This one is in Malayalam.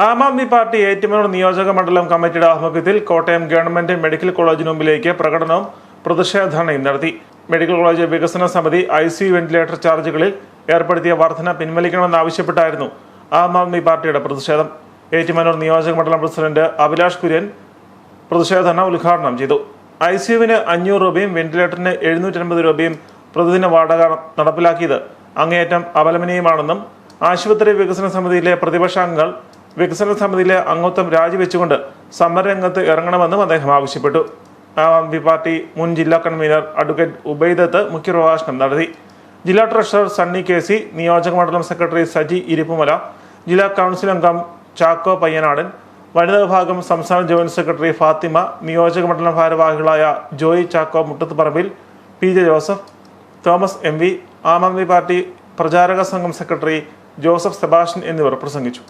ആം ആദ്മി പാർട്ടി ഏറ്റുമാനൂർ നിയോജക മണ്ഡലം കമ്മിറ്റിയുടെ ആഭിമുഖ്യത്തിൽ കോട്ടയം ഗവൺമെന്റ് മെഡിക്കൽ കോളേജിന് മുമ്പിലേക്ക് പ്രകടനവും പ്രതിഷേധധർണയും നടത്തി. മെഡിക്കൽ കോളേജ് വികസന സമിതി ICU വെന്റിലേറ്റർ ചാർജുകളിൽ ഏർപ്പെടുത്തിയ വർധന പിൻവലിക്കണമെന്നാവശ്യപ്പെട്ടായിരുന്നു ആം ആദ്മി പാർട്ടിയുടെ പ്രതിഷേധം. ഏറ്റുമാനൂർ നിയോജക മണ്ഡലം പ്രസിഡന്റ് അഭിലാഷ് കുര്യൻ പ്രതിഷേധധർണ ഉദ്ഘാടനം ചെയ്തു. ICUവിന് 500 രൂപയും വെന്റിലേറ്ററിന് 750 രൂപയും പ്രതിദിന വാടക നടപ്പിലാക്കിയത് അങ്ങേയറ്റം അപലപനീയമാണെന്നും ആശുപത്രി വികസന സമിതിയിലെ പ്രതിപക്ഷാംഗങ്ങൾ വികസന സമിതിയിലെ അംഗത്വം രാജിവെച്ചുകൊണ്ട് സമരരംഗത്ത് ഇറങ്ങണമെന്നും അദ്ദേഹം ആവശ്യപ്പെട്ടു. ആം ആദ്മി പാർട്ടി മുൻ ജില്ലാ കൺവീനർ അഡ്വക്കേറ്റ് ഉബൈദത്ത് മുഖ്യപ്രഭാഷണം നടത്തി. ജില്ലാ ട്രഷറർ സണ്ണി KC, നിയോജക മണ്ഡലം സെക്രട്ടറി സജി ഇരിപ്പുമല, ജില്ലാ കൗൺസിൽ അംഗം ചാക്കോ പയ്യനാടൻ, വനിതാ വിഭാഗം സംസ്ഥാന ജോയിന്റ് സെക്രട്ടറി ഫാത്തിമ, നിയോജക മണ്ഡലം ഭാരവാഹികളായ ജോയി ചാക്കോ മുട്ടത്തുപറമ്പിൽ, PJ Joseph, Thomas MV, Aam Aadmi Party പ്രചാരക സംഘം സെക്രട്ടറി ജോസഫ് സെബാസ്റ്റ്യൻ എന്നിവർ പ്രസംഗിച്ചു.